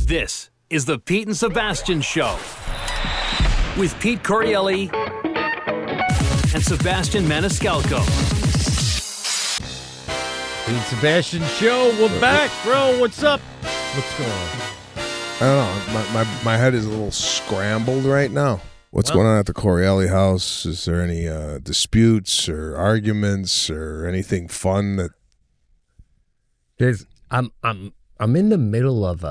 This is the Pete and Sebastian Show with Pete Correale and Sebastian Maniscalco. Pete and Sebastian Show, we're back, bro. What's up? What's going on? I don't know. My head is a little scrambled right now. What's going on at the Correale house? Is there any disputes or arguments or anything fun that? I'm in the middle of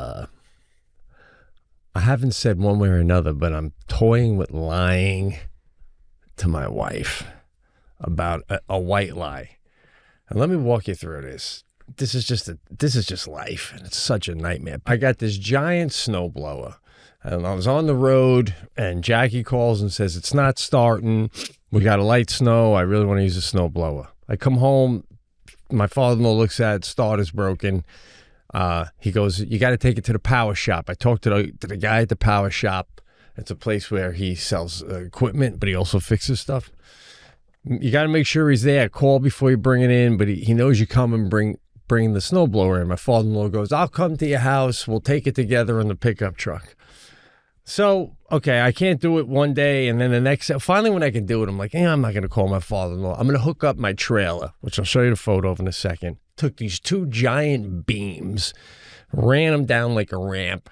I haven't said one way or another, but I'm toying with lying to my wife about a white lie. And let me walk you through this. This is just life, and it's such a nightmare. I got this giant snowblower, and I was on the road, and Jackie calls and says, it's not starting. We got a light snow. I really want to use a snowblower. I come home. My father-in-law looks at it. Starter's broken. He goes, you got to take it to the power shop. I talked to the guy at the power shop. It's a place where he sells equipment, but he also fixes stuff. You got to make sure he's there. Call before you bring it in, but he knows you come and bring the snowblower in. My father-in-law goes, I'll come to your house. We'll take it together in the pickup truck. So, okay, I can't do it one day, and then the next, finally when I can do it, I'm like, I'm not going to call my father-in-law. I'm going to hook up my trailer, which I'll show you the photo of in a second. Took these two giant beams, ran them down like a ramp,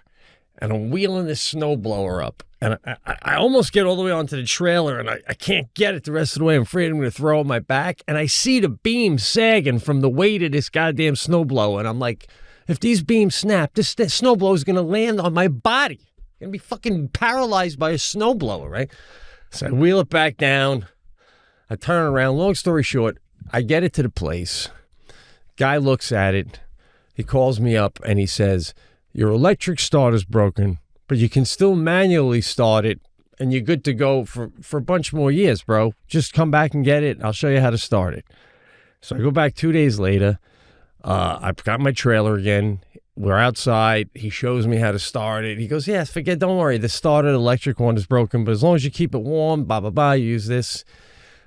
and I'm wheeling this snowblower up. And I almost get all the way onto the trailer, and I can't get it the rest of the way. I'm afraid I'm going to throw it my back. And I see the beams sagging from the weight of this goddamn snowblower. And I'm like, if these beams snap, this snowblower is going to land on my body. I'm going to be fucking paralyzed by a snowblower, right? So I wheel it back down. I turn around. Long story short, I get it to the place. Guy looks at it. He calls me up and he says, your electric starter's broken, but you can still manually start it and you're good to go for a bunch more years, bro. Just come back and get it. I'll show you how to start it. So I go back 2 days later. I've got my trailer again. We're outside. He shows me how to start it. He goes, yeah, don't worry. The starter, the electric one is broken, but as long as you keep it warm, use this.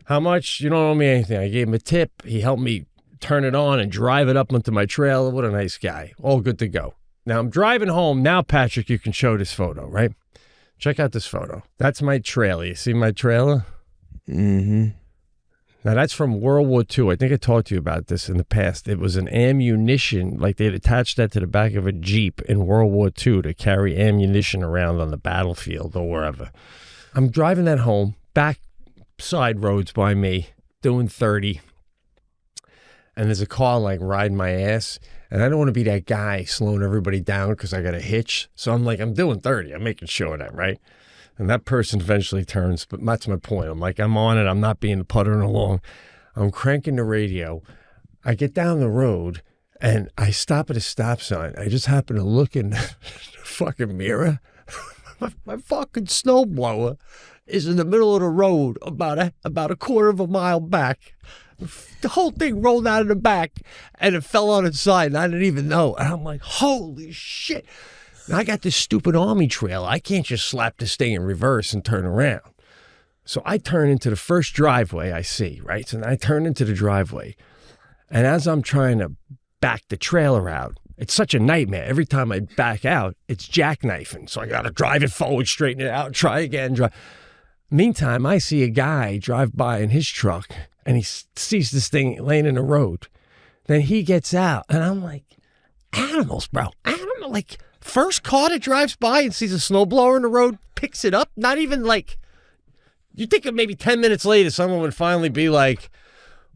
How much? You don't owe me anything. I gave him a tip. He helped me turn it on and drive it up onto my trailer. What a nice guy. All good to go. Now I'm driving home. Now, Patrick, you can show this photo, right? Check out this photo. That's my trailer. You see my trailer? Mm-hmm. Now, that's from World War II. I think I talked to you about this in the past. It was an ammunition, like they'd attached that to the back of a Jeep in World War II to carry ammunition around on the battlefield or wherever. I'm driving that home, back side roads by me, doing 30. And there's a car like riding my ass. And I don't want to be that guy slowing everybody down because I got a hitch. So I'm like, I'm doing 30. I'm making sure of that, right? And that person eventually turns. But that's my point. I'm like, I'm on it. I'm not being puttering along. I'm cranking the radio. I get down the road and I stop at a stop sign. I just happen to look in the fucking mirror. My fucking snowblower is in the middle of the road about a quarter of a mile back. The whole thing rolled out of the back and it fell on its side and I didn't even know. And I'm like, holy shit. Now I got this stupid army trailer. I can't just slap this thing in reverse and turn around. So I turn into the first driveway I see, right? So I turn into the driveway. And as I'm trying to back the trailer out, it's such a nightmare. Every time I back out, it's jackknifing. So I got to drive it forward, straighten it out, try again. Meantime, I see a guy drive by in his truck and he sees this thing laying in the road. Then he gets out and I'm like, animals, bro. Animal, like first car that drives by and sees a snowblower in the road, picks it up. Not even like, you think maybe 10 minutes later, someone would finally be like,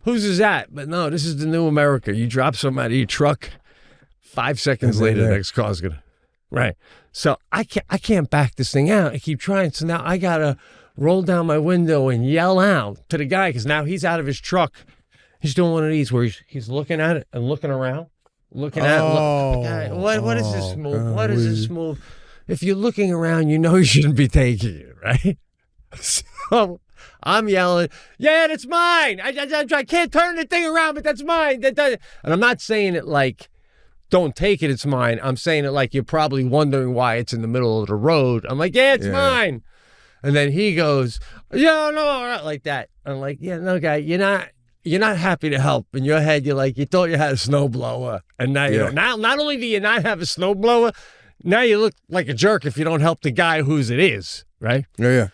whose is that? But no, this is the new America. You drop something out of your truck, 5 seconds later, the next car's gonna, right. So I can't back this thing out. I keep trying. So now I gotta roll down my window and yell out to the guy because now he's out of his truck. He's doing one of these where he's looking at it and looking around, looking at it. What is this move? What is this move? If you're looking around, you know you shouldn't be taking it, right? So I'm yelling, yeah, that's mine. I can't turn the thing around, but that's mine. And I'm not saying it like, don't take it, it's mine. I'm saying it like you're probably wondering why it's in the middle of the road. I'm like, yeah, it's mine. And then he goes, yeah, no, like that. I'm like, yeah, no, guy, you're not happy to help. In your head, you're like, you thought you had a snowblower. And now, you know, not only do you not have a snowblower, now you look like a jerk if you don't help the guy whose it is, right? Yeah.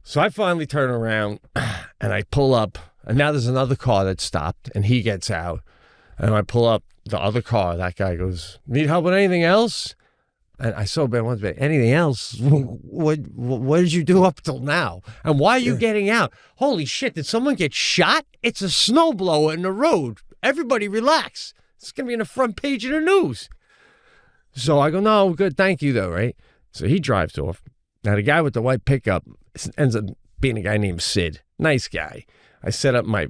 So I finally turn around and I pull up, and now there's another car that stopped, and he gets out, and I pull up the other car. That guy goes, "Need help with anything else?" And I saw Ben once, anything else? What did you do up till now? And why are you getting out? Holy shit, did someone get shot? It's a snowblower in the road. Everybody relax. It's going to be in the front page of the news. So I go, no, good, thank you, though, right? So he drives off. Now, the guy with the white pickup ends up being a guy named Sid. Nice guy. I set up my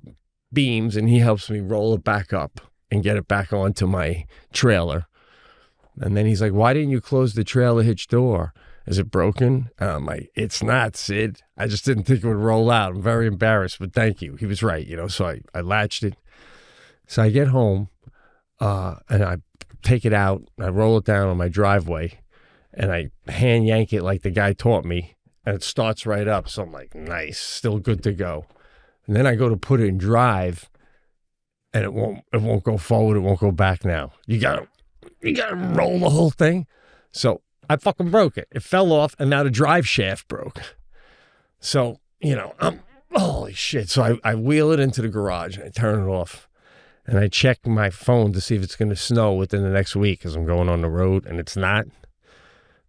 beams, and he helps me roll it back up and get it back onto my trailer. And then he's like, why didn't you close the trailer hitch door? Is it broken? And I'm like, it's not, Sid. I just didn't think it would roll out. I'm very embarrassed, but thank you. He was right, so I latched it. So I get home, and I take it out. I roll it down on my driveway, and I hand yank it like the guy taught me, and it starts right up. So I'm like, nice, still good to go. And then I go to put it in drive, and it won't go forward. It won't go back now. You gotta roll the whole thing. So I fucking broke it. It fell off, and now the drive shaft broke. So, I'm, holy shit. So I wheel it into the garage, and I turn it off, and I check my phone to see if it's going to snow within the next week because I'm going on the road, and it's not.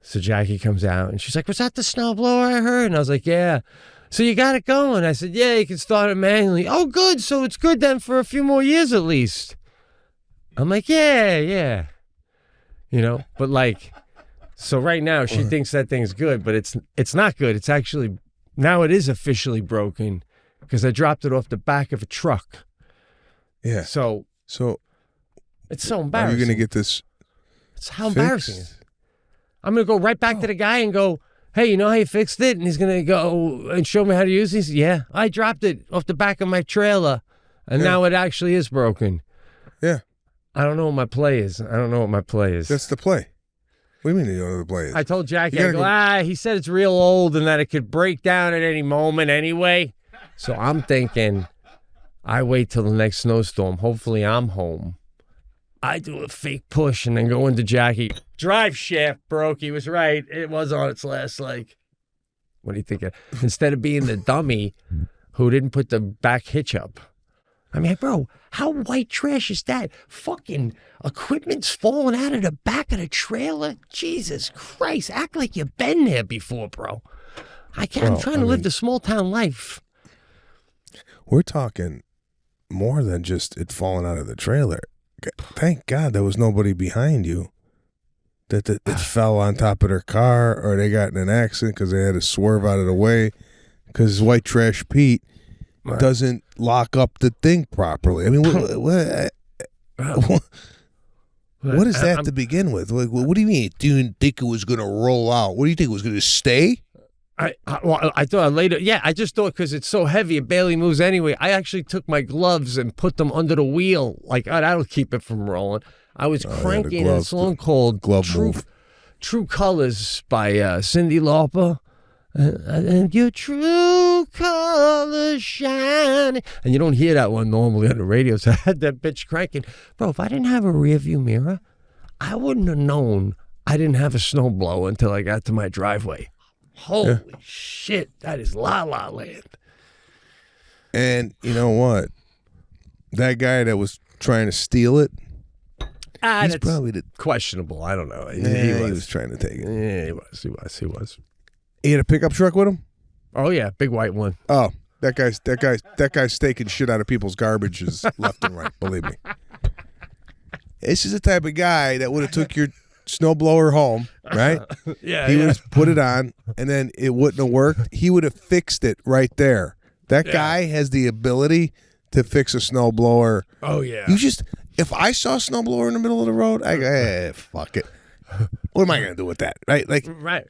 So Jackie comes out, and she's like, was that the snowblower I heard? And I was like, yeah. So you got it going? I said, yeah, you can start it manually. Oh, good. So it's good then for a few more years at least. I'm like, yeah. But like, so right now she thinks that thing's good, but it's not good. It's actually, now it is officially broken because I dropped it off the back of a truck. Yeah. So it's so embarrassing. Are you going to get this? It's how embarrassing it is. I'm going to go right back to the guy and go, hey, you know how you fixed it? And he's going to go and show me how to use it. He said, yeah, I dropped it off the back of my trailer, and now it actually is broken. Yeah. I don't know what my play is. That's the play. What do you mean you don't know what the play is? I told Jackie, he said it's real old and that it could break down at any moment anyway. So I'm thinking, I wait till the next snowstorm. Hopefully I'm home. I do a fake push and then go into Jackie. Drive shaft broke. He was right. It was on its last leg. What do you think? Instead of being the dummy who didn't put the back hitch up. I mean, bro, how white trash is that? Fucking equipment's falling out of the back of the trailer. Jesus Christ. Act like you've been there before, bro. I'm trying to live the small town life. We're talking more than just it falling out of the trailer. Thank God there was nobody behind you that it fell on top of their car or they got in an accident because they had to swerve out of the way because White Trash Pete doesn't lock up the thing properly. I mean, what is that to begin with? Like, what do you mean? Do you think it was going to roll out? What do you think it was going to stay? I thought later. Yeah, I just thought because it's so heavy, it barely moves anyway. I actually took my gloves and put them under the wheel. Like, that'll keep it from rolling. I was cranking a song called True Colors by Cyndi Lauper. And your true colors shine. And you don't hear that one normally on the radio, so I had that bitch cranking. Bro, if I didn't have a rear view mirror, I wouldn't have known I didn't have a snowblower until I got to my driveway. Holy shit, that is La La Land. And you know what? That guy that was trying to steal it, he's probably questionable. I don't know. He was trying to take it. Yeah, he was. He had a pickup truck with him? Oh yeah, big white one. Oh, that guy's taking shit out of people's garbages left and right, believe me. This is the type of guy that would have took your snowblower home, right? He would have put it on, and then it wouldn't have worked. He would have fixed it right there. That guy has the ability to fix a snowblower. Oh yeah. If I saw a snowblower in the middle of the road, I go, fuck it. What am I gonna do with that? Right? Right.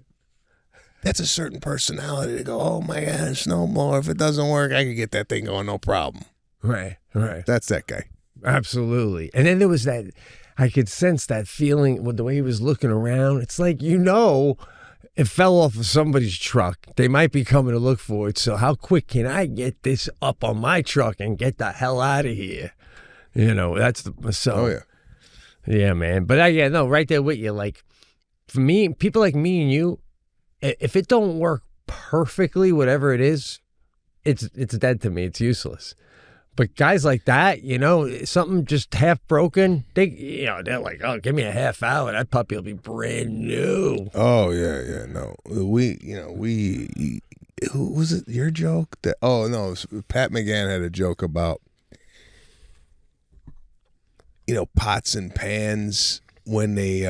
That's a certain personality to go, oh my God, snowblower. If it doesn't work, I can get that thing going, no problem. Right. That's that guy. Absolutely. And then there was that, I could sense that feeling with the way he was looking around. It's like, it fell off of somebody's truck. They might be coming to look for it. So how quick can I get this up on my truck and get the hell out of here? That's the, so. Oh, yeah. Yeah, man. But right there with you, like, for me, people like me and you, if it don't work perfectly, whatever it is, it's dead to me. It's useless. But guys like that, you know, something just half broken, they're like, oh, give me a half hour. That puppy will be brand new. Oh, yeah. No, who was it? Your joke? No, Pat McGann had a joke about, pots and pans when they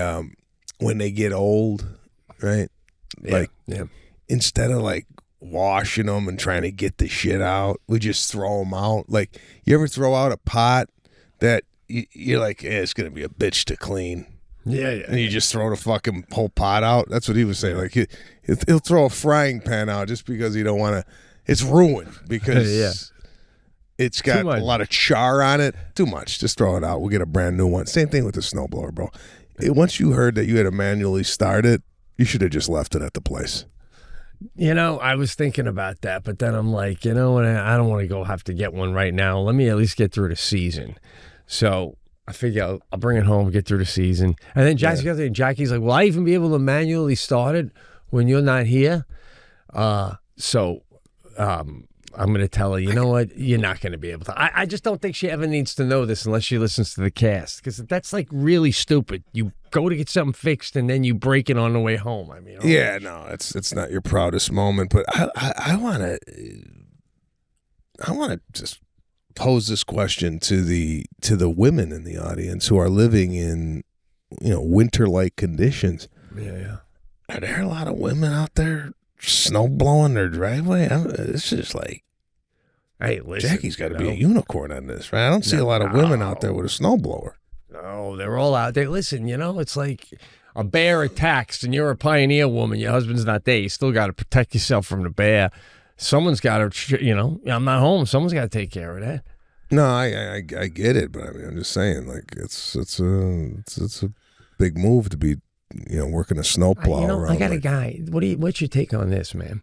get old, right? Yeah. Instead of like washing them and trying to get the shit out, we just throw them out. Like, you ever throw out a pot that you're like, it's gonna be a bitch to clean? Yeah. And you just throw the fucking whole pot out. That's what he was saying. Like, he'll throw a frying pan out just because he don't want to. It's ruined because it's got a lot of char on it. Too much. Just throw it out. We'll get a brand new one. Same thing with the snowblower, bro. Once you heard that you had to manually start it, you should have just left it at the place. I was thinking about that, but then I'm like, I don't want to have to get one right now. Let me at least get through the season. So I figure I'll bring it home, get through the season. And then Jackie's like, will I even be able to manually start it when you're not here? I'm going to tell her, you know what? You're not going to be able to. I just don't think she ever needs to know this unless she listens to the cast, because that's like really stupid. You go to get something fixed and then you break it on the way home. I mean, yeah, no, it's not your proudest moment, but I want to just pose this question to the women in the audience who are living in winter-like conditions. Yeah. Are there a lot of women out there snow blowing their driveway? It's just like, hey, listen, Jackie's got to be a unicorn on this, right? I don't see a lot of women out there with a snowblower. No, they're all out there. Listen, it's like a bear attacks and you're a pioneer woman. Your husband's not there. You still got to protect yourself from the bear. Someone's got to, I'm not home. Someone's got to take care of that. No, I get it, but I mean, I'm just saying, like, it's a big move to be, working a snowplow around. I got a guy. What's your take on this, man?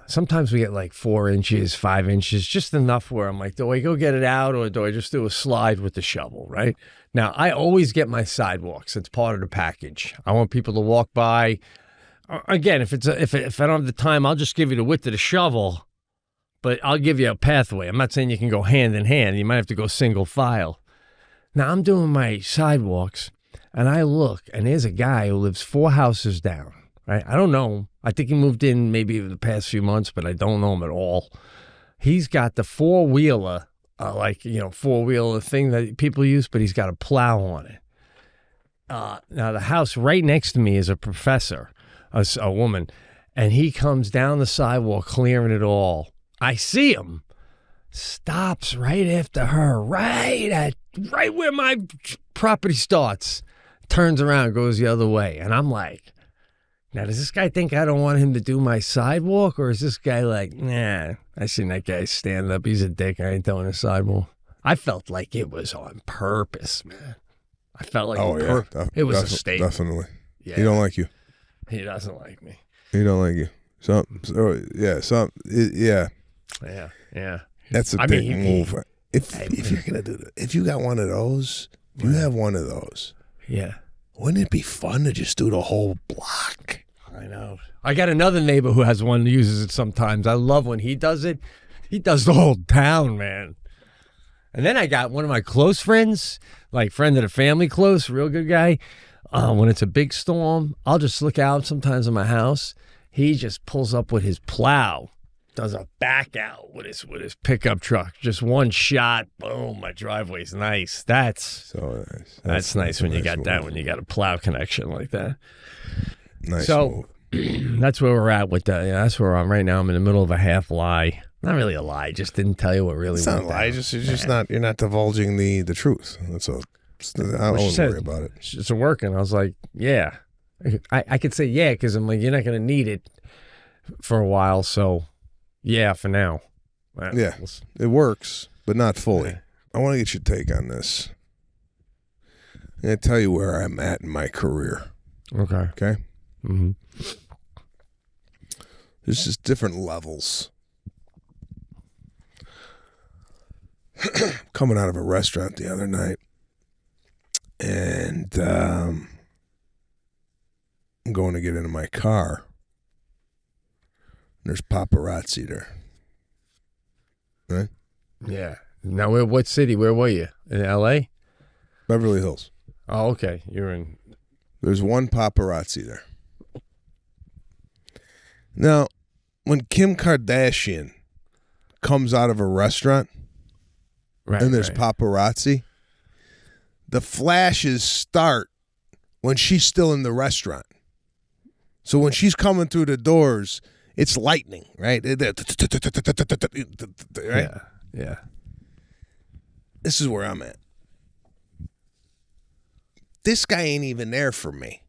Sometimes we get like 4 inches, 5 inches, just enough where I'm like, do I go get it out or do I just do a slide with the shovel, right? Now, I always get my sidewalks. It's part of the package. I want people to walk by. Again, if I don't have the time, I'll just give you the width of the shovel, but I'll give you a pathway. I'm not saying you can go hand in hand. You might have to go single file. Now, I'm doing my sidewalks, and I look, and there's a guy who lives 4 houses down. Right? I don't know him. I think he moved in maybe in the past few months, but I don't know him at all. He's got the four-wheeler, four-wheeler thing that people use, but he's got a plow on it. Now, the house right next to me is a professor, a woman, and he comes down the sidewalk clearing it all. I see him, stops right after her, right where my property starts, turns around, goes the other way, and I'm like, now, does this guy think I don't want him to do my sidewalk, or is this guy like, nah, I seen that guy stand up. He's a dick. I ain't doing a sidewalk. I felt like it was on purpose, man. I felt like it was a statement. Definitely. Yeah. He don't like you. He doesn't like me. He don't like you. Yeah. That's a big move. If you're gonna do that, if you got one of those, you have one of those. Yeah. Wouldn't it be fun to just do the whole block? I know. I got another neighbor who has one, uses it sometimes. I love when he does it. He does the whole town, man. And then I got one of my close friends, like friend of the family close, real good guy. When it's a big storm, I'll just look out sometimes in my house. He just pulls up with his plow, does a back out with his pickup truck. Just one shot, boom, my driveway's nice. That's so nice. That's nice when you got move. that, when you got a plow connection like that. Nice so move. That's where we're at with that. Yeah, that's where I'm right now. I'm in the middle of a half lie. Not really a lie, just didn't tell you what really It's went not a lie. down. You're not divulging the truth. That's all. I won't worry about it. It's working. I was like, yeah. I could say yeah because I'm like, you're not going to need it for a while, so yeah, for now. Yeah, it works, but not fully. I want to get your take on this. I'm going to tell you where I'm at in my career. Okay. Mm-hmm. There's just different levels. Coming out of a restaurant the other night, and I'm going to get into my car. There's paparazzi there. Right? Yeah. Now, what city? Where were you? In L.A.? Beverly Hills. Oh, okay. You're in. There's one paparazzi there. Now, when Kim Kardashian comes out of a restaurant and there's paparazzi, the flashes start when she's still in the restaurant. So when she's coming through the doors, it's lightning, right? Right? Yeah. This is where I'm at. This guy ain't even there for me.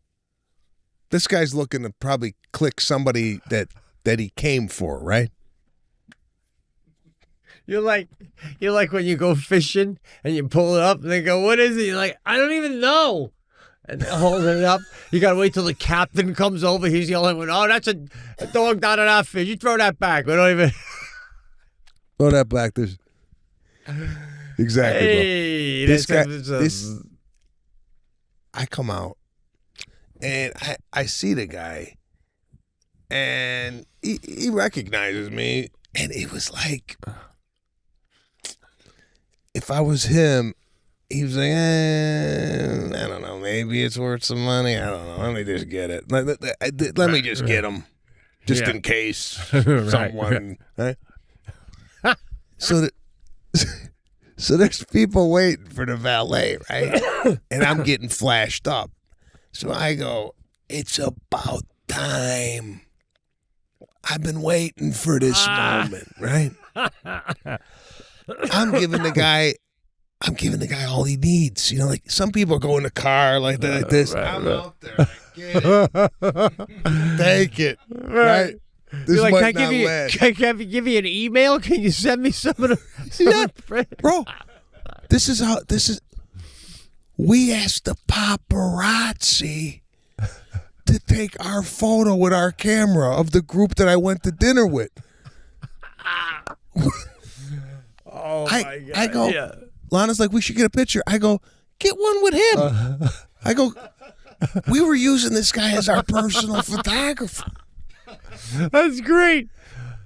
This guy's looking to probably click somebody that he came for, right? You're like when you go fishing and you pull it up and they go, "What is it?" You're like, "I don't even know." And they're holding it up. You gotta wait till the captain comes over. He's yelling, "Oh, that's a dog down in our fish. You throw that back." We don't even throw that back. There's exactly. Hey, this guy. I come out and I see the guy, and he recognizes me, and it was like, if I was him, he was like, I don't know, maybe it's worth some money. I don't know. Let me just get it. Let me just get him, just in case someone. Right? So there's people waiting for the valet, right? And I'm getting flashed up. So I go, it's about time. I've been waiting for this moment, right? I'm giving the guy all he needs. You know, like some people go in the car like this. I'm out there. Get it. Take it. Right? This like, might can I give you an email? Can you send me some of the bro? This is we asked the paparazzi to take our photo with our camera of the group that I went to dinner with. Oh my God. I go, Lana's like, we should get a picture. I go, get one with him. I go, we were using this guy as our personal photographer. That's great.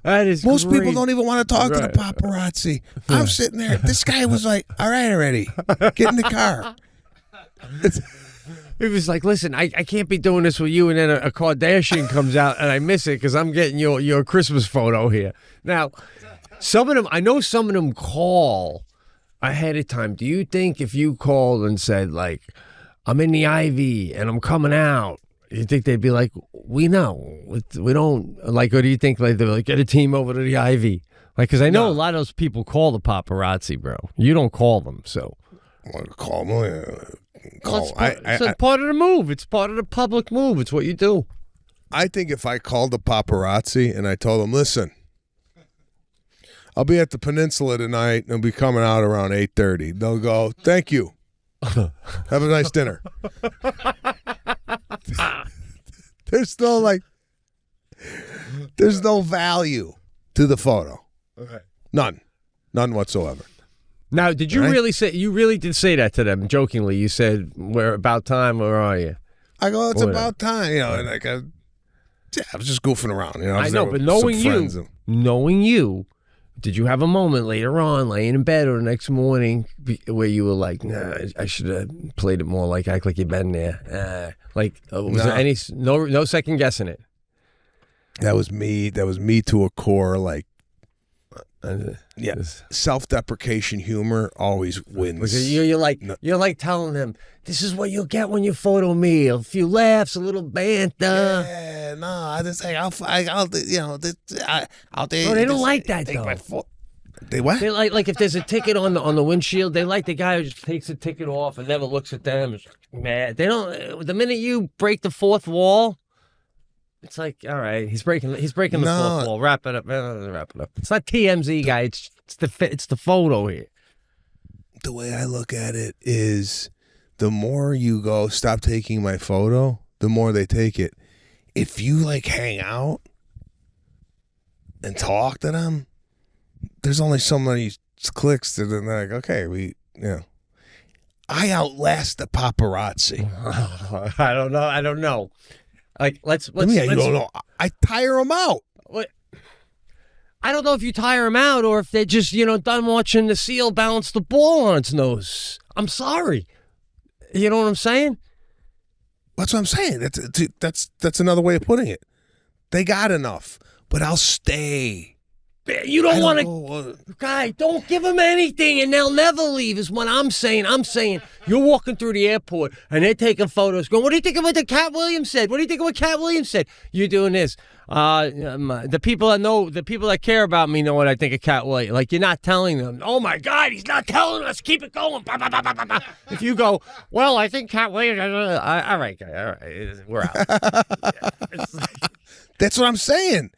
That is Most great. people don't even want to talk to the paparazzi. I'm sitting there. This guy was like, all right already. Get in the car. He was like, listen, I can't be doing this with you, and then a Kardashian comes out and I miss it because I'm getting your Christmas photo here. Now, some of them, I know some of them call ahead of time. Do you think if you called and said, like, I'm in the Ivy and I'm coming out, you think they'd be like, we know, we don't, like, or do you think like they're like, get a team over to the Ivy? Like, because I know a lot of those people call the paparazzi, bro. You don't call them, so. Call them. It's part of the move. It's part of the public move. It's what you do. I think if I called the paparazzi and I told them, listen, I'll be at the Peninsula tonight and I'll be coming out around 8:30. They'll go, thank you. Have a nice dinner. There's no value to the photo. Okay. None whatsoever. Now, did you really say, you really did say that to them jokingly? You said, we're about time, where are you? I go, it's about time, you know, and like I was just goofing around, you know. I know, but knowing you, did you have a moment later on, laying in bed or the next morning, where you were like, nah, I should have played it more like act like you've been there? Was there any no second guessing it? That was me to a core. Like, self-deprecation humor always wins. You're like telling them, this is what you'll get when you photo me. A few laughs, a little banter. Yeah, no, I just say I'll you know, I'll do. Oh, they don't like that though. They what? They like if there's a ticket on the windshield, they like the guy who just takes the ticket off and never looks at them. It's mad. They don't. The minute you break the fourth wall, it's like, all right, he's breaking the fourth wall. Wrap it up. It's not TMZ, guy. It's the photo here. The way I look at it is, the more you go, stop taking my photo, the more they take it. If you like hang out and talk to them, there's only so many clicks that they're like, okay, I outlast the paparazzi. I don't know. Like, let's. You don't know. I tire them out. What? I don't know if you tire them out or if they're just, done watching the seal bounce the ball on its nose. I'm sorry. You know what I'm saying? That's what I'm saying. That's another way of putting it. They got enough, but I'll stay. You don't want to, guy. Don't give them anything, and they'll never leave. Is what I'm saying. I'm saying you're walking through the airport, and they're taking photos. Going, what do you think of what the Cat Williams said? What do you think of what Cat Williams said? You're doing this. The people that care about me know what I think of Cat Williams. Like, you're not telling them. Oh my God, he's not telling us. Keep it going. Bah, bah, bah, bah, bah, bah. If you go, well, I think Cat Williams. All right, guy. All right, we're out. It's like, that's what I'm saying.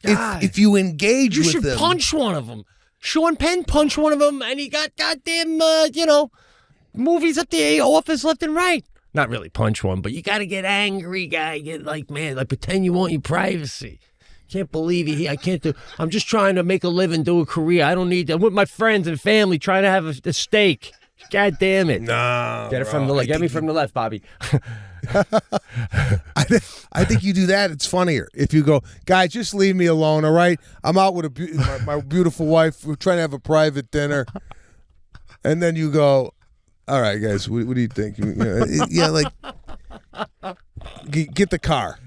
If you engage with them. You should punch one of them. Sean Penn punched one of them, and he got goddamn, movies up the office left and right. Not really punch one, but you got to get angry, guy. Get pretend you want your privacy. Can't believe I can't do. I'm just trying to make a living, do a career. I don't need to. I'm with my friends and family trying to have a steak. God damn it. No. Get it from the left. Get me from the left, Bobby. I think you do that. It's funnier if you go, guys, just leave me alone. All right, I'm out with my beautiful wife. We're trying to have a private dinner, and then you go, all right, guys, what do you think? Get the car.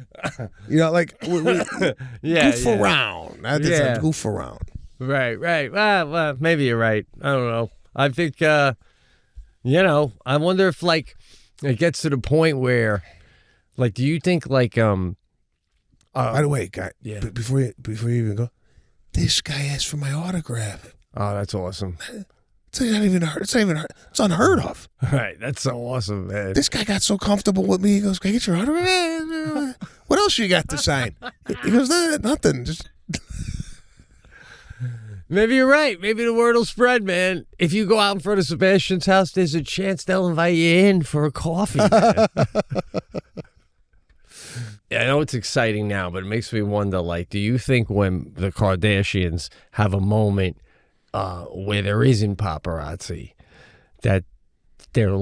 Goof around. Goof around. Right. Well, maybe you're right. I don't know. I think I wonder if it gets to the point where, do you think by the way, guy, before you even go, this guy asked for my autograph. Oh, that's awesome. It's not even hard. It's unheard of. Right, that's so awesome, man. This guy got so comfortable with me. He goes, "Can I get your autograph? What else you got to sign?" He goes, "Nothing. Just." Maybe you're right. Maybe the word will spread, man. If you go out in front of Sebastian's house, there's a chance they'll invite you in for a coffee. Yeah, I know it's exciting now, but it makes me wonder, do you think when the Kardashians have a moment where there isn't paparazzi, that they're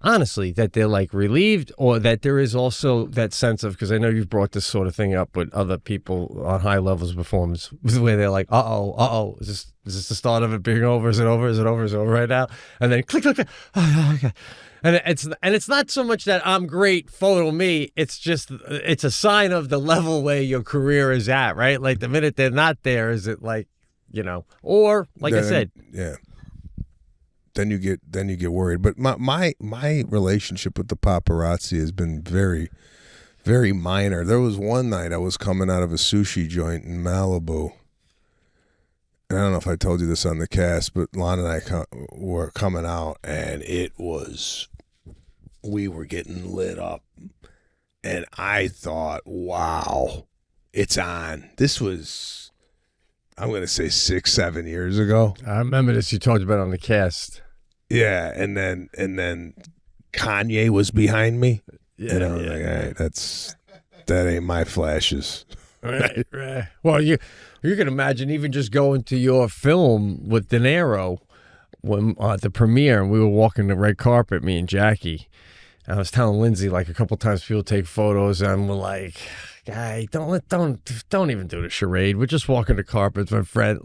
honestly, that they're relieved, or that there is also that sense of, because I know you've brought this sort of thing up with other people on high levels of performance, where they're like, is this the start of it being over? Is it over? Is it over? Is it over right now? And then click. Oh, okay. And it's not so much that I'm great, photo me. It's just, it's a sign of the level where your career is at, right? Like the minute they're not there, is it or I said, yeah. Then you get worried. But my relationship with the paparazzi has been very, very minor. There was one night I was coming out of a sushi joint in Malibu. And I don't know if I told you this on the cast, but Lon and I were coming out, and we were getting lit up. And I thought, wow, it's on. This was, I'm going to say 6-7 years ago. I remember this. You talked about it on the cast. Yeah, and then Kanye was behind me. Yeah, and I was like, all right, that ain't my flashes. Right. Well, you can imagine even just going to your film with De Niro when at the premiere, and we were walking the red carpet, me and Jackie. And I was telling Lindsay a couple times people take photos, and we're like, guy, don't even do the charade. We're just walking the carpet, my friend.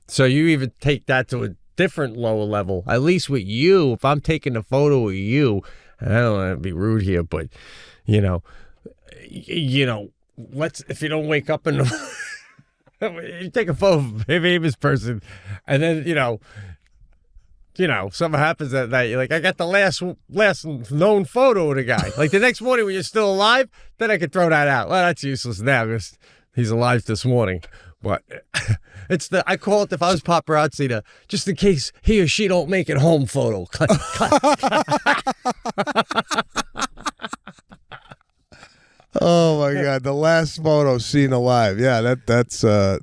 So you even take that to a different lower level. At least with you, if I'm taking a photo of you, and I don't want to be rude here, but let's, if you don't wake up in the you take a photo of a famous person, and then something happens that night, you're like, I got the last known photo of the guy. The next morning when you're still alive, then I could throw that out. Well, that's useless now because he's alive this morning. But I call it, if I was paparazzi, just in case he or she don't make it home photo. Oh my God, the last photo seen alive. Yeah, that's got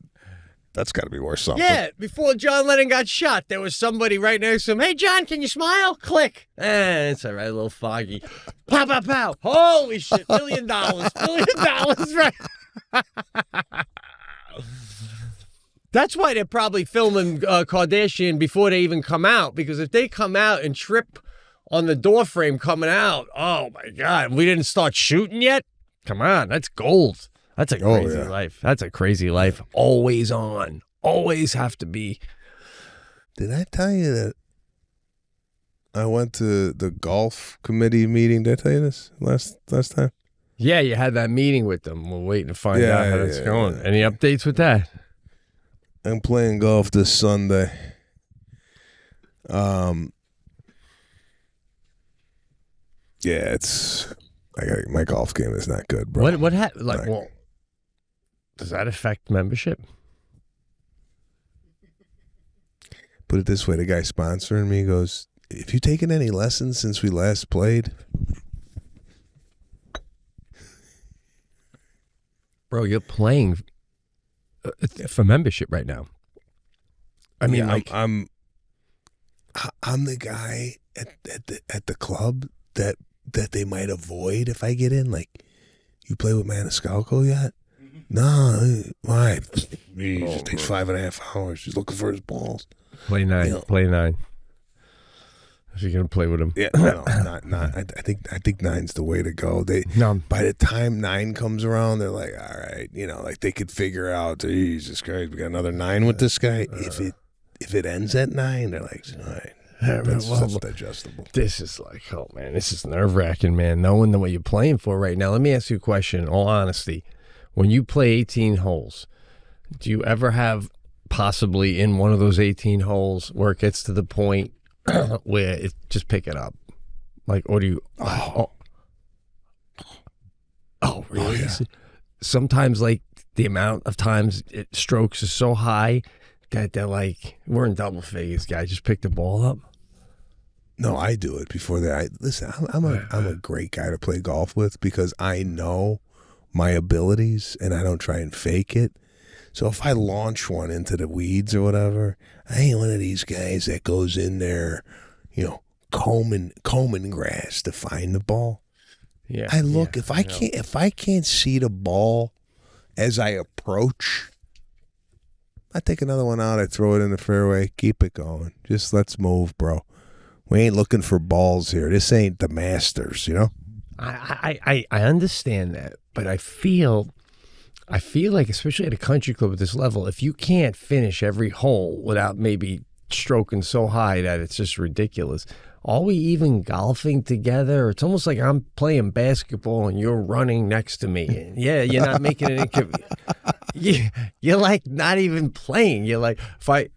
to be worth something. Yeah, before John Lennon got shot, there was somebody right next to him. Hey, John, can you smile? Click. It's all right, a little foggy. Pow, pow, pow. Holy shit, $1 million. $1 million, right? That's why they're probably filming Kardashian before they even come out, because if they come out and trip on the door frame coming out, oh my God, we didn't start shooting yet? Come on, that's gold. That's a crazy yeah. life. That's a crazy life. Always on. Always have to be. Did I tell you that I went to the golf committee meeting? Did I tell you this last time? Yeah, you had that meeting with them. We're waiting to find out how that's going. Any updates with that? I'm playing golf this Sunday. Yeah, my golf game is not good, bro. What happened? Like, well, does that affect membership? Put it this way: the guy sponsoring me goes, "Have you taken any lessons since we last played?" Bro, you're playing for membership right now. I mean, yeah, like, I'm the guy at the club that they might avoid if I get in. Like, you play with Maniscalco yet? No, why? It just takes 5.5 hours. He's looking for his balls. Play 9. You know. Play 9. If you're gonna play with him, Yeah, no, not. I think 9's the way to go. By the time 9 comes around, they're like, all right, like they could figure out. Jesus Christ, we got another 9 with this guy. If it ends at 9, they're like, all right. That's digestible. This is like, oh man, this is nerve-wracking, man. Knowing what you're playing for right now. Let me ask you a question. In all honesty, when you play 18 holes, do you ever have possibly in one of those 18 holes where it gets to the point where it just pick it up, like, or do you? Oh really? Yeah. Sometimes, like, the amount of times it strokes is so high that they're like, we're in double figures, guy. Just pick the ball up. No, I do it before that. Listen, I'm a great guy to play golf with because I know my abilities and I don't try and fake it. So if I launch one into the weeds or whatever, I ain't one of these guys that goes in there, combing grass to find the ball. Yeah. I look, if I can't see the ball as I approach, I take another one out, I throw it in the fairway, keep it going. Just let's move, bro. We ain't looking for balls here. This ain't the Masters, I understand that, but I feel like, especially at a country club at this level, if you can't finish every hole without maybe stroking so high that it's just ridiculous, are we even golfing together? It's almost like I'm playing basketball and you're running next to me. And yeah, you're not making it inconvenient. You're like not even playing. You're like,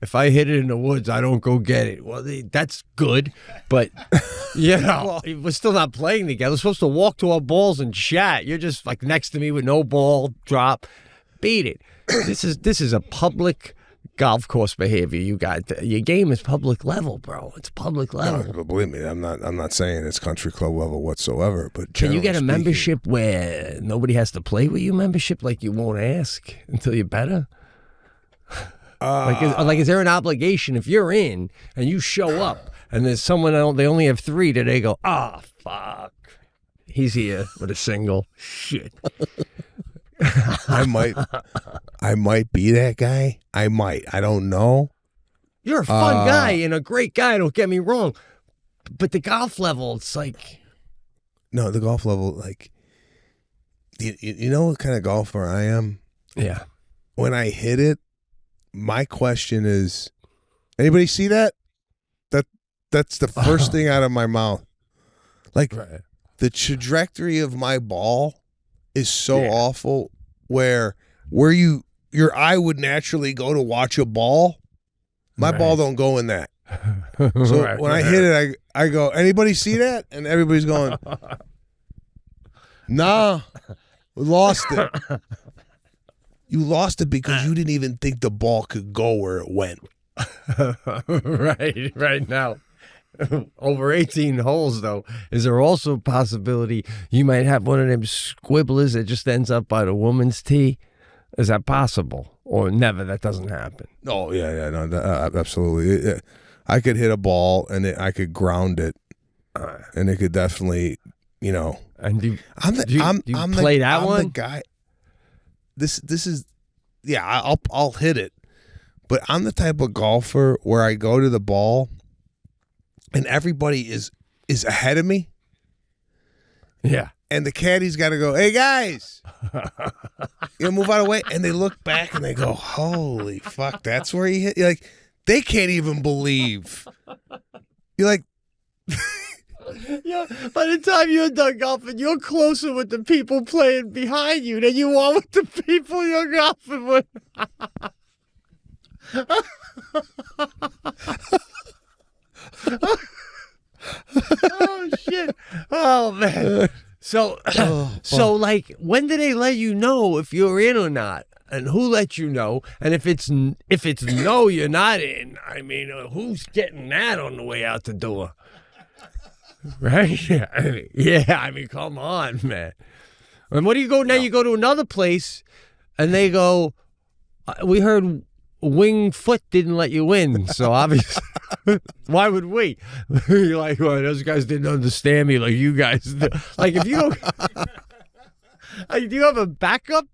if I hit it in the woods, I don't go get it. Well, that's good, but we're still not playing together. We're supposed to walk to our balls and chat. You're just like next to me with no ball, drop, beat it. This is a public golf course behavior. You got your game is public level, bro. It's public level. No, believe me, I'm not saying it's country club level whatsoever. But can you get a speaking, membership where nobody has to play with you? Membership, like, you won't ask until you're better. Is there an obligation if you're in and you show up and there's someone else, they only have 3? Do they go, fuck, he's here with a single? Shit. I might be that guy. I don't know. You're a fun guy and a great guy, don't get me wrong. But the golf level, it's like... No, the golf level, like... You know what kind of golfer I am? Yeah. When I hit it, my question is, anybody see that? That's the first thing out of my mouth. Like, the trajectory of my ball is so awful where your eye would naturally go to watch a ball. My ball don't go in that. So when I hit it, I go, anybody see that? And everybody's going, nah, we lost it. You lost it because you didn't even think the ball could go where it went. Right now. Over 18 holes, though, is there also a possibility you might have one of them squibblers that just ends up by the woman's tee? Is that possible? Or never? That doesn't happen? Oh, yeah, no, absolutely. I could hit a ball and I could ground it, and it could definitely, And do you I'm play that one? The guy. This is, I'll hit it, but I'm the type of golfer where I go to the ball, and everybody is ahead of me. Yeah. And the caddy's got to go, hey, guys, you move out of the way. And they look back and they go, holy fuck, that's where he hit. You're like, they can't even believe. You're like, Yeah, by the time you're done golfing, you're closer with the people playing behind you than you are with the people you're golfing with. Oh, shit. Oh, man. So, like, when do they let you know if you're in or not? And who let you know? And if it's no, you're not in. I mean, who's getting that on the way out the door? Right? Yeah. I mean, come on, man. And what do you go now? You go to another place, and they go, we heard Wing Foot didn't let you in, so obviously, why would we? You're like, well, those guys didn't understand me like you guys do. Like, if you don't, like, do you have a backup?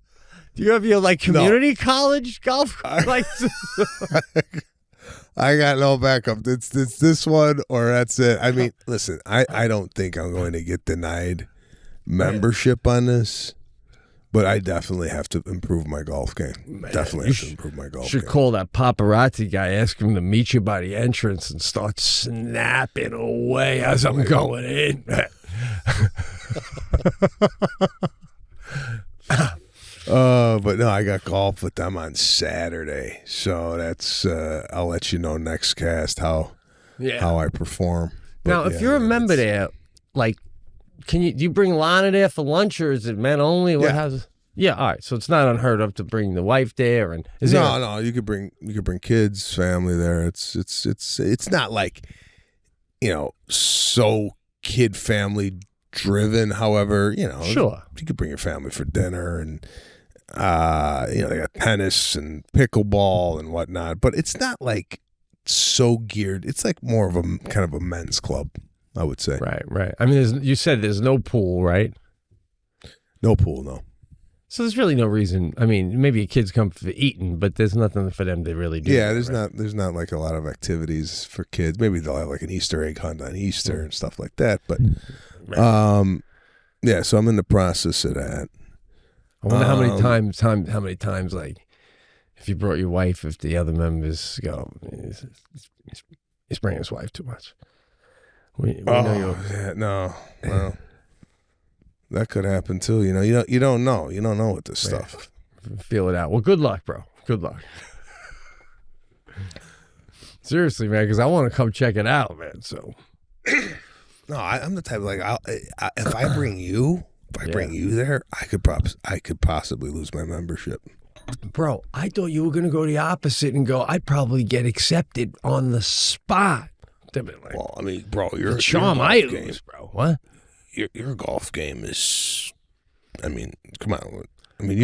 Do you have your like community college golf license? I got no backup. It's this one or that's it. I mean, listen, I don't think I'm going to get denied membership on this, but I definitely have to improve my golf game. Improve my golf game. Should call that paparazzi guy, ask him to meet you by the entrance and start snapping away as I'm going in. But no, I got golf with them on Saturday, so that's I'll let you know next cast how I perform. Now, if you're a member there, like, do you bring Lana there for lunch, or is it men only? What has? Yeah, all right. So it's not unheard of to bring the wife there, and no, you could bring kids, family there. It's not like, so kid family driven. However, sure, you could bring your family for dinner, and they got tennis and pickleball and whatnot. But it's not like so geared. It's like more of a kind of a men's club, I would say. Right. I mean, you said there's no pool, right? No pool, no. So there's really no reason. I mean, maybe kids come for eating, but there's nothing for them to really do. Yeah, there's not like a lot of activities for kids. Maybe they'll have like an Easter egg hunt on Easter and stuff like that. But yeah, so I'm in the process of that. I wonder how many times, like, if you brought your wife, if the other members go, he's bringing his wife too much. We know no. That could happen too. You don't know. You don't know with this stuff. Feel it out. Well, good luck, bro. Good luck. Seriously, man, because I want to come check it out, man. So, no, I'm the type of, like, if I bring you there, I could possibly lose my membership. Bro, I thought you were going to go the opposite and go, I'd probably get accepted on the spot. Like, well, I mean, bro, your charm your I game, lose, bro. What? Your golf game is, I mean, come on. I mean,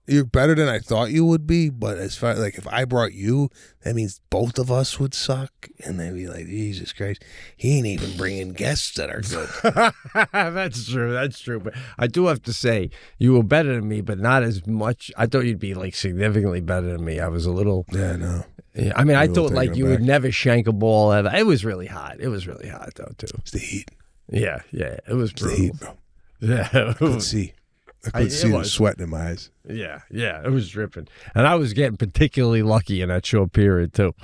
you're better than I thought you would be, but as far like if I brought you, that means both of us would suck, and they'd be like, Jesus Christ, he ain't even bringing guests that are good. That's true. But I do have to say, you were better than me, but not as much. I thought you'd be like significantly better than me. I was a little. Yeah, no. Yeah, I mean, I thought like you would never shank a ball ever. It was really hot. It was really hot though too. It's the heat. Yeah, it was brutal. The heat, bro. Yeah, I could see the sweat in my eyes. Yeah, it was dripping, and I was getting particularly lucky in that short period too.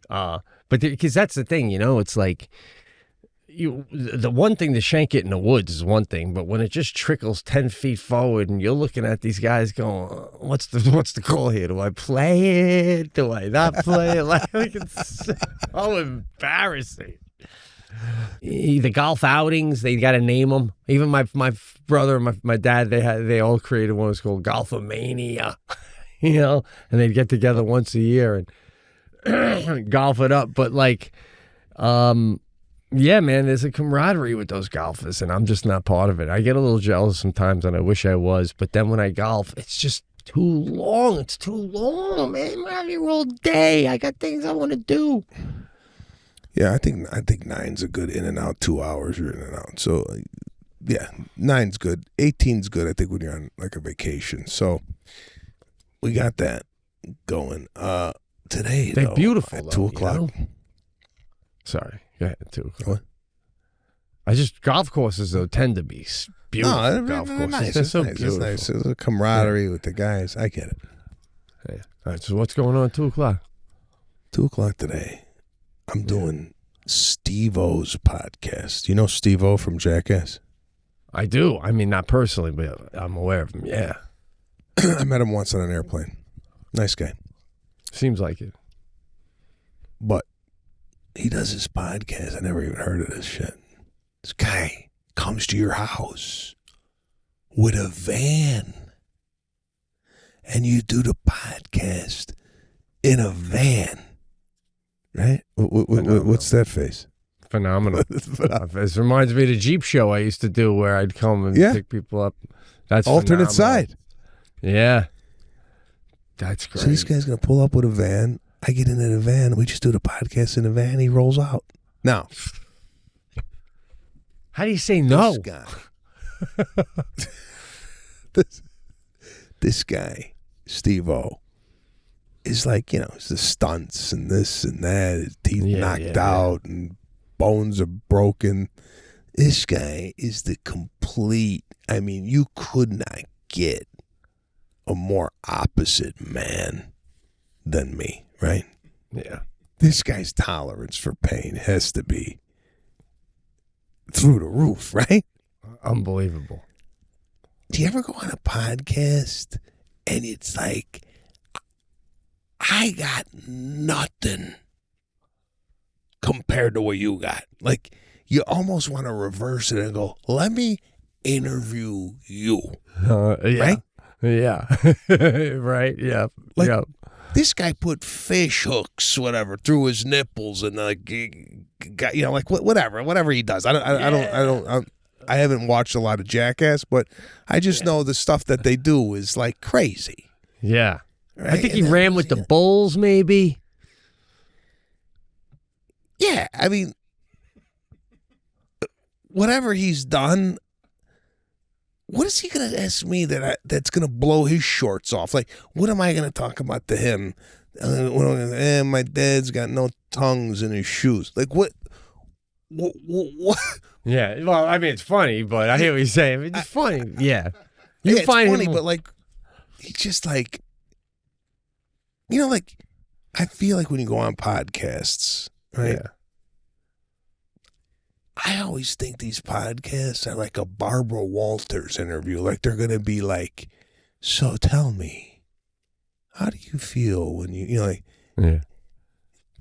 But because that's the thing, it's like the one thing to shank it in the woods is one thing, but when it just trickles 10 feet forward, and you're looking at these guys going, "What's the call here? Do I play it? Do I not play it?" Like it's so embarrassing. The golf outings, they got to name them. Even my brother and my dad, they all created one. It's called Golfomania, and they'd get together once a year and golf it up. But like, yeah, man, there's a camaraderie with those golfers, and I'm just not part of it. I get a little jealous sometimes, and I wish I was. But then when I golf, it's just too long. It's too long, man. I'm out here all day. I got things I want to do. Yeah, I think 9's a good in and out. 2 hours you're in and out. So yeah, 9's good. 18's good, I think, when you're on like a vacation. So we got that going. Today they're though, beautiful at though, 2 o'clock. Sorry, go ahead. 2 o'clock. What? Golf courses though tend to be beautiful. No, Golf they're courses, nice. they're It's so nice. beautiful. It's nice. It's a camaraderie with the guys. I get it. Yeah. All right, so what's going on at 2:00? 2:00 today. I'm doing Steve-O's podcast. You know Steve-O from Jackass? I do. I mean, not personally, but I'm aware of him. Yeah. I met him once on an airplane. Nice guy. Seems like it. But he does his podcast. I never even heard of this shit. This guy comes to your house with a van. And you do the podcast in a van. Right? What's that face? Phenomenal. This reminds me of the Jeep show I used to do where I'd come and pick people up. That's alternate phenomenal. side. Yeah. That's great. So this guy's going to pull up with a van. I get into the van. We just do the podcast in the van. He rolls out. Now, how do you say no? This guy, Steve-O, is like, it's the stunts and this and that. His teeth knocked out and bones are broken. This guy is the complete, I mean, you could not get a more opposite man than me, right? Yeah. This guy's tolerance for pain has to be through the roof, right? Unbelievable. Do you ever go on a podcast and it's like, I got nothing compared to what you got? Like, you almost want to reverse it and go, let me interview you. Yeah. Right? Yeah. Right. Yeah. Like, yeah. This guy put fish hooks, whatever, through his nipples and like, like whatever he does. I haven't watched a lot of Jackass, but I just know the stuff that they do is like crazy. Yeah. Right? I think he ran with the bulls, maybe. Yeah, I mean, whatever he's done, what is he going to ask me that's going to blow his shorts off? Like, what am I going to talk about to him? My dad's got no tongues in his shoes. Like, what? Yeah, well, I mean, it's funny, but I hear what you're saying. It's funny, yeah. It's funny, but like, he's just like, like, I feel like when you go on podcasts, right? Yeah. I always think these podcasts are like a Barbara Walters interview. Like they're going to be like, so tell me, how do you feel when like,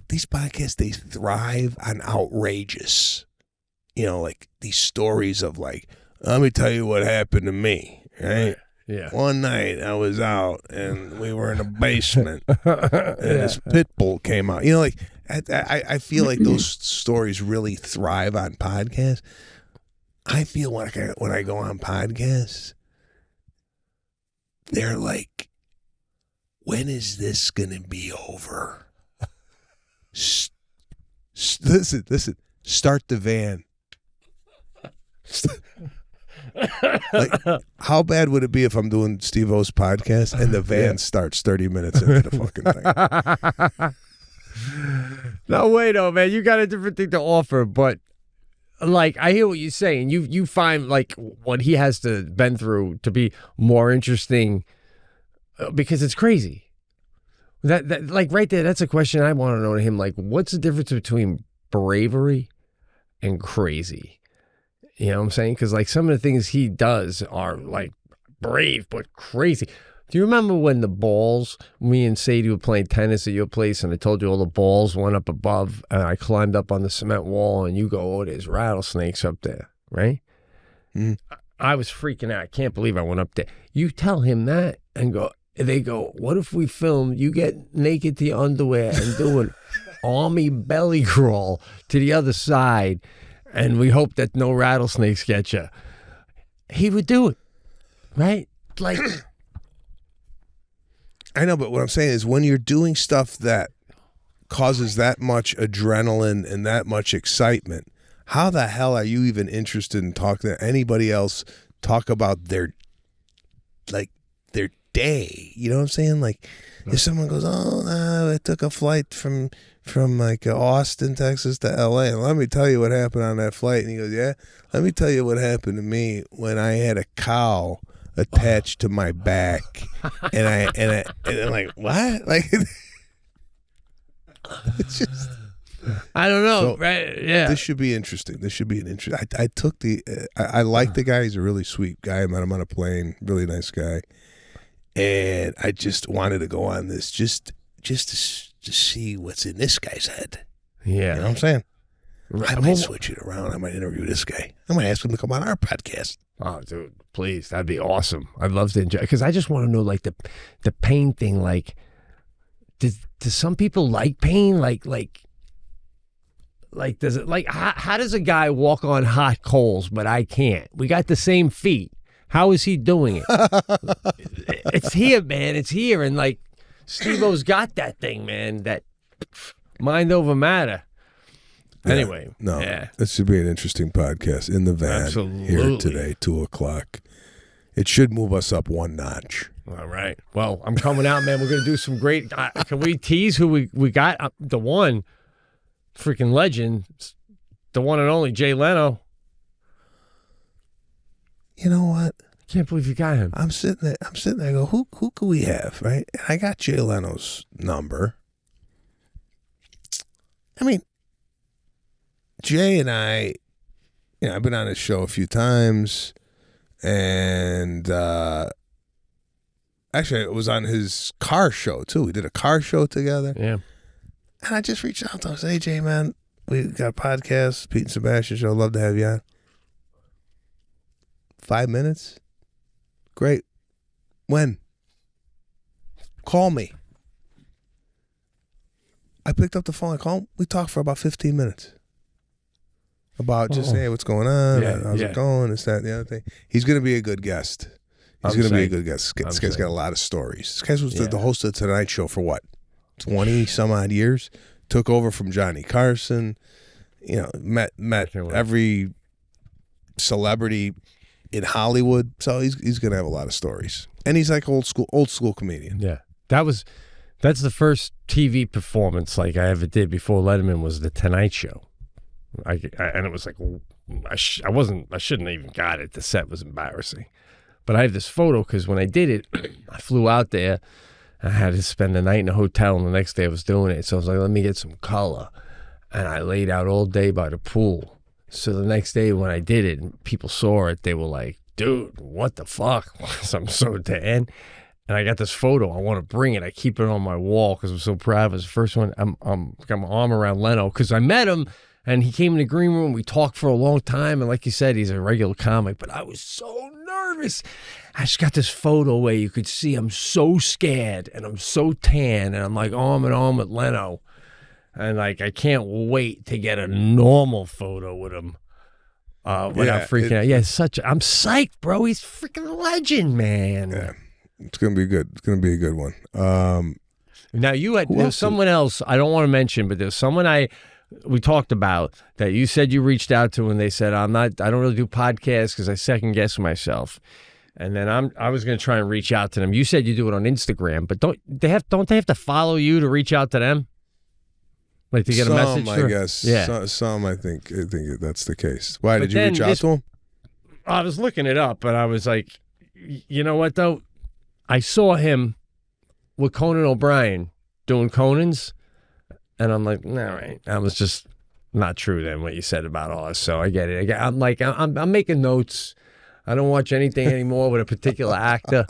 these podcasts, they thrive on outrageous, like these stories of like, let me tell you what happened to me, right? Yeah. One night I was out and we were in a basement and this pit bull came out. Like, I feel like those stories really thrive on podcasts. I feel when I go on podcasts, they're like, when is this going to be over? Listen, start the van. Like, how bad would it be if I'm doing Steve-O's podcast and the van starts 30 minutes into the fucking thing? No way, though, man. You got a different thing to offer, but like, I hear what you're saying. You find like what he has to been through to be more interesting because it's crazy. That like right there, that's a question I want to know to him. Like, what's the difference between bravery and crazy? You know what I'm saying? Because like some of the things he does are like brave but crazy. Do you remember when the balls, me and Sadie were playing tennis at your place and I told you all the balls went up above and I climbed up on the cement wall and you go, oh, there's rattlesnakes up there, right? Mm. I was freaking out. I can't believe I went up there. You tell him that and they go, what if we film you get naked to your underwear and do an army belly crawl to the other side and we hope that no rattlesnakes get you? He would do it, right? Like... I know, but what I'm saying is when you're doing stuff that causes that much adrenaline and that much excitement, how the hell are you even interested in talking to anybody else talk about their day. You know what I'm saying? Like, if someone goes, I took a flight from like Austin, Texas to L.A. and let me tell you what happened on that flight. And he goes, yeah, let me tell you what happened to me when I had a cow attached to my back, and I'm like, what? Like, it's just. I don't know, So, right? Yeah. This should be interesting. This should be an interesting. I took the. I like the guy. He's a really sweet guy. I met him on a plane. Really nice guy. And I just wanted to go on this just to see what's in this guy's head. Yeah. You know what I'm saying? Right. I might switch it around. I might interview this guy. I might ask him to come on our podcast. Oh, dude, please. That'd be awesome. I'd love to enjoy, because I just want to know, like, the pain thing. Like, do some people like pain? Like, does it, like, how does a guy walk on hot coals, but I can't? We got the same feet. How is he doing it? It's here, man. It's here. And, like, Steve-O's got that thing, man, that mind over matter. Yeah, Anyway. no, yeah. This should be an interesting podcast in the van. Absolutely. Here today, 2:00. It should move us up one notch. All right. Well, I'm coming out, man. We're going to do some great. Can we tease who we got? The one freaking legend, the one and only Jay Leno. You know what? Can't believe you got him. I'm sitting there. I go, who could we have, right? And I got Jay Leno's number. I mean, Jay and I, I've been on his show a few times, and actually, it was on his car show too. We did a car show together. Yeah. And I just reached out to him. I said, hey, Jay, man, we got a podcast, Pete and Sebastian show. Love to have you on. 5 minutes? Great. When? Call me. I picked up the phone. I called him. We talked for about 15 minutes. About just, hey, what's going on? How's it going? This, that, and the other thing. He's going to be a good guest. He's going to be a good guest. This guy's got a lot of stories. This guy was the host of the Tonight Show for what? 20 some odd years. Took over from Johnny Carson. Met every celebrity in Hollywood. So he's going to have a lot of stories. And he's like old school comedian. Yeah. That's the first TV performance like I ever did before Letterman was the Tonight Show. And it was like, I shouldn't have even got it. The set was embarrassing. But I have this photo because when I did it, I flew out there. I had to spend the night in a hotel, and the next day I was doing it. So I was like, let me get some color. And I laid out all day by the pool. So the next day when I did it, and people saw it, they were like, dude, what the fuck? I'm so tan. And I got this photo. I want to bring it. I keep it on my wall because I'm so proud of it. It's the first one. I'm got my arm around Leno because I met him, and he came in the green room. We talked for a long time. And like you said, he's a regular comic. But I was so nervous. I just got this photo where you could see I'm so scared and I'm so tan and I'm like arm in arm with Leno. And like I can't wait to get a normal photo with him without freaking out. Yeah, I'm psyched, bro. He's freaking a legend, man. Yeah, it's gonna be good. It's gonna be a good one. Now there's someone else I don't want to mention, but there's someone we talked about that you said you reached out to and they said I don't really do podcasts because I second guess myself. And then I was going to try and reach out to them. You said you do it on Instagram, but don't they have to follow you to reach out to them? Like to get a message? I guess. Yeah. Some, I think that's the case. Why, did you reach out to them? I was looking it up, but I was like, you know what, though? I saw him with Conan O'Brien doing Conan's, and I'm like, all right. That was just not true then, what you said about ours. So I get it. I'm like, I'm making notes. I don't watch anything anymore with a particular actor.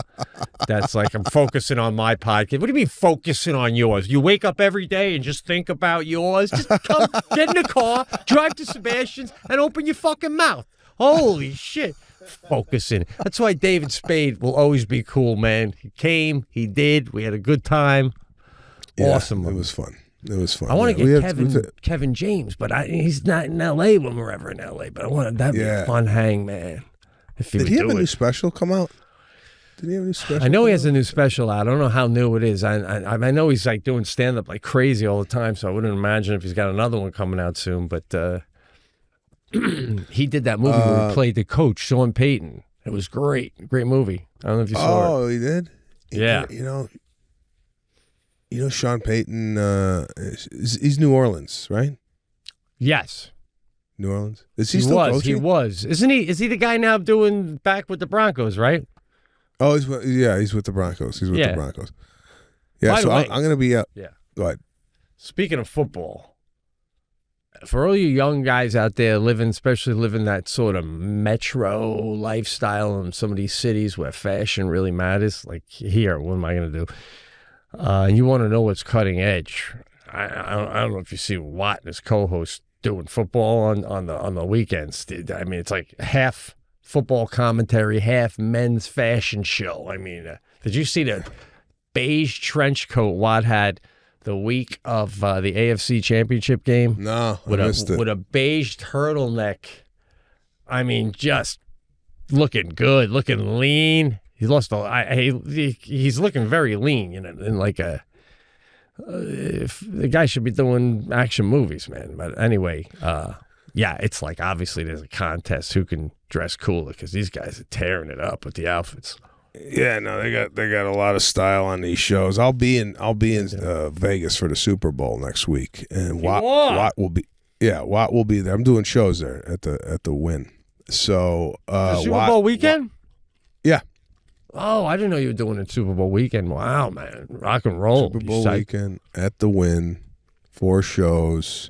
That's like I'm focusing on my podcast. What do you mean focusing on yours? You wake up every day and just think about yours? Just come, get in the car, drive to Sebastian's, and open your fucking mouth. Holy shit. Focusing. That's why David Spade will always be cool, man. He came, he did, we had a good time. Yeah, awesome. It was fun. I want to get Kevin James, but he's not in L.A. when we're ever in L.A., but that'd be a fun hang, man. Did he have a new special come out? Did he have a new special? I know he has a new special out. I don't know how new it is. I know he's like doing stand-up like crazy all the time, so I wouldn't imagine if he's got another one coming out soon. But he did that movie where he played the coach, Sean Payton. It was great. Great movie. I don't know if you saw it. Oh, he did? Yeah. You know, Sean Payton, he's New Orleans, right? Yes. New Orleans? Is he still coaching? He was. Isn't he? Is he the guy now doing back with the Broncos, right? Oh, he's with the Broncos. He's with the Broncos. Yeah, By so the way, I'm going to be out. Yeah. Go ahead. Speaking of football, for all you young guys out there especially living that sort of metro lifestyle in some of these cities where fashion really matters, like here, what am I going to do? And you want to know what's cutting edge. I don't know if you see Watt and his co-host doing football on the weekends. I mean, it's like half football commentary, half men's fashion show. I mean, did you see the beige trench coat Watt had the week of the AFC Championship game? No, I missed it. With a beige turtleneck. I mean, just looking good, looking lean. He's looking very lean, in like a. The guy should be doing action movies, man. But anyway, it's like obviously there's a contest who can dress cooler because these guys are tearing it up with the outfits. Yeah, no, they got a lot of style on these shows. I'll be in Vegas for the Super Bowl next week, and Watt will be there. I'm doing shows there at the Wynn. So the Super Bowl weekend. Yeah. Oh, I didn't know you were doing a Super Bowl weekend. Wow, man. Rock and roll. Super Bowl weekend at the Wynn, 4 shows.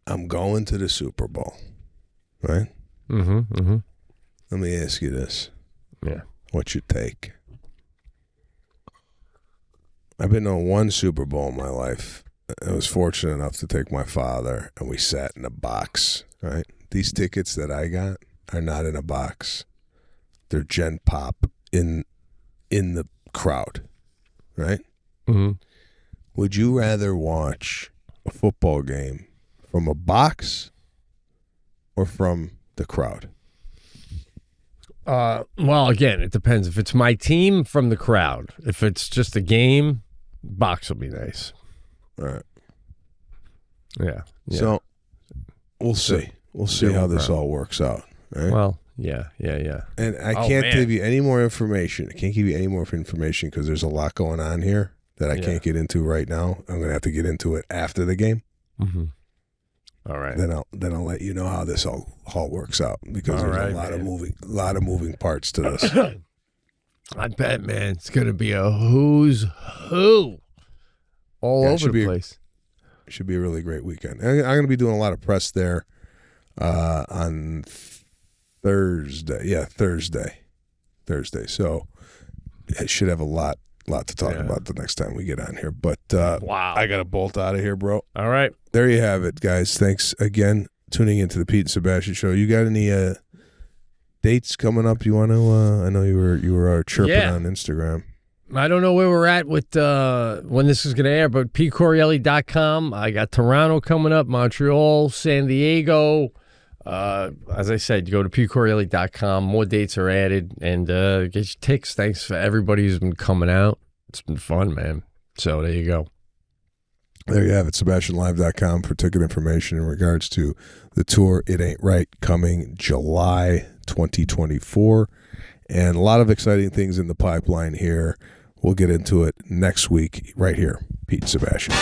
I'm going to the Super Bowl, right? Mm-hmm. Let me ask you this. Yeah. What's your take? I've been on 1 Super Bowl in my life. I was fortunate enough to take my father, and we sat in a box, right? These tickets that I got are not in a box. They're Gen Pop in the crowd, right? Mm-hmm. Would you rather watch a football game from a box or from the crowd? Well, again, it depends. If it's my team, from the crowd. If it's just a game, box will be nice. All right. Yeah. So we'll see. We'll see how this all works out. Right? Well, yeah. And I can't give you any more information. I can't give you any more information because there's a lot going on here that I can't get into right now. I'm going to have to get into it after the game. Mm-hmm. All right. Then I'll let you know how this all works out because there's a lot of moving parts to this. I bet, man, it's going to be a who's who all over the place. It should be a really great weekend. I'm going to be doing a lot of press there on Thursday. Yeah, Thursday. So I should have a lot to talk about the next time we get on here. But wow, I got to bolt out of here, bro. All right. There you have it, guys. Thanks again tuning into the Pete and Sebastian Show. You got any dates coming up you want to I know you were chirping on Instagram. I don't know where we're at with when this is going to air, but PeteCorreale.com. I got Toronto coming up, Montreal, San Diego. As I said, you go to PeteCorreale.com. More dates are added, and get your tickets. Thanks for everybody who's been coming out. It's been fun, man. So there you go. There you have it, SebastianLive.com for ticket information in regards to the tour It Ain't Right coming July 2024. And a lot of exciting things in the pipeline here. We'll get into it next week right here. Pete and Sebastian.